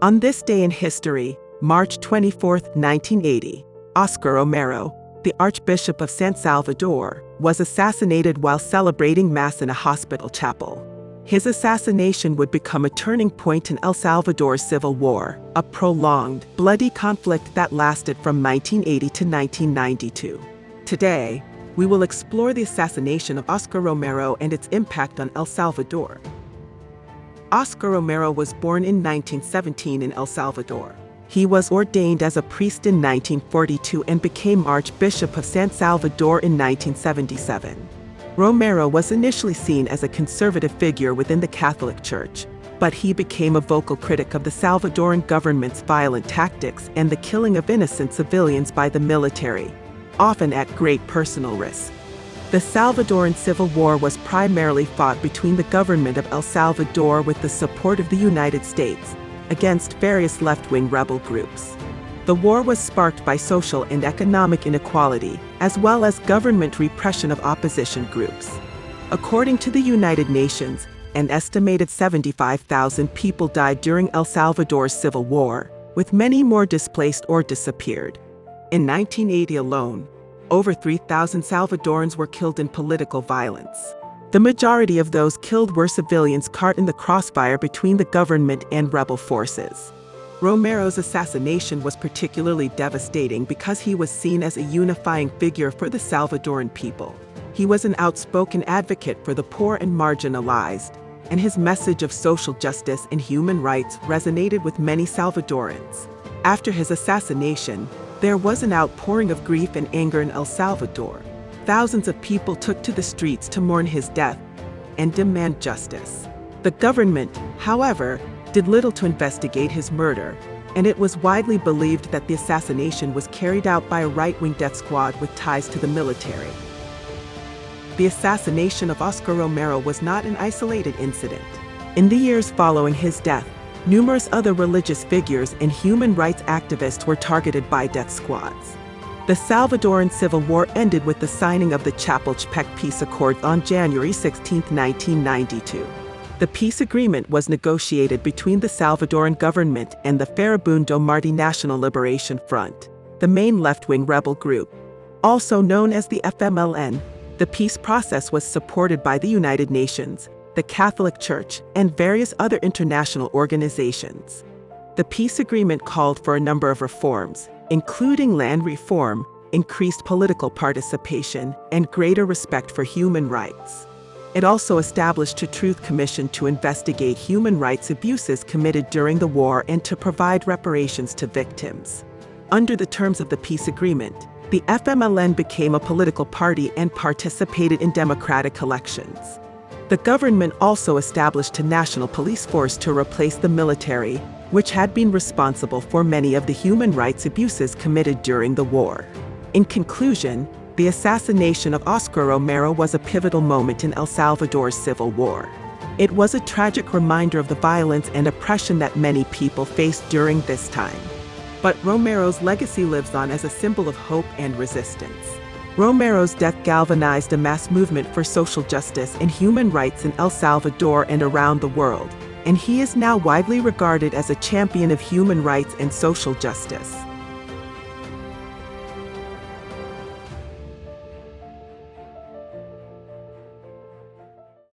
On this day in history, March 24, 1980, Óscar Romero, the Archbishop of San Salvador, was assassinated while celebrating Mass in a hospital chapel. His assassination would become a turning point in El Salvador's civil war, a prolonged, bloody conflict that lasted from 1980 to 1992. Today, we will explore the assassination of Óscar Romero and its impact on El Salvador. Óscar Romero was born in 1917 in El Salvador. He was ordained as a priest in 1942 and became Archbishop of San Salvador in 1977. Romero was initially seen as a conservative figure within the Catholic Church, but he became a vocal critic of the Salvadoran government's violent tactics and the killing of innocent civilians by the military, often at great personal risk. The Salvadoran Civil War was primarily fought between the government of El Salvador with the support of the United States against various left-wing rebel groups. The war was sparked by social and economic inequality, as well as government repression of opposition groups. According to the United Nations, an estimated 75,000 people died during El Salvador's civil war, with many more displaced or disappeared. In 1980 alone, over 3,000 Salvadorans were killed in political violence. The majority of those killed were civilians caught in the crossfire between the government and rebel forces. Romero's assassination was particularly devastating because he was seen as a unifying figure for the Salvadoran people. He was an outspoken advocate for the poor and marginalized, and his message of social justice and human rights resonated with many Salvadorans. After his assassination, there was an outpouring of grief and anger in El Salvador. Thousands of people took to the streets to mourn his death and demand justice. The government, however, did little to investigate his murder, and it was widely believed that the assassination was carried out by a right-wing death squad with ties to the military. The assassination of Óscar Romero was not an isolated incident. In the years following his death, numerous other religious figures and human rights activists were targeted by death squads. The Salvadoran Civil War ended with the signing of the Chapultepec Peace Accords on January 16, 1992. The peace agreement was negotiated between the Salvadoran government and the Farabundo Martí National Liberation Front, the main left-wing rebel group. Also known as the FMLN, the peace process was supported by the United Nations, the Catholic Church, and various other international organizations. The peace agreement called for a number of reforms, including land reform, increased political participation, and greater respect for human rights. It also established a Truth Commission to investigate human rights abuses committed during the war and to provide reparations to victims. Under the terms of the peace agreement, the FMLN became a political party and participated in democratic elections. The government also established a national police force to replace the military, which had been responsible for many of the human rights abuses committed during the war. In conclusion, the assassination of Óscar Romero was a pivotal moment in El Salvador's civil war. It was a tragic reminder of the violence and oppression that many people faced during this time. But Romero's legacy lives on as a symbol of hope and resistance. Romero's death galvanized a mass movement for social justice and human rights in El Salvador and around the world, and he is now widely regarded as a champion of human rights and social justice.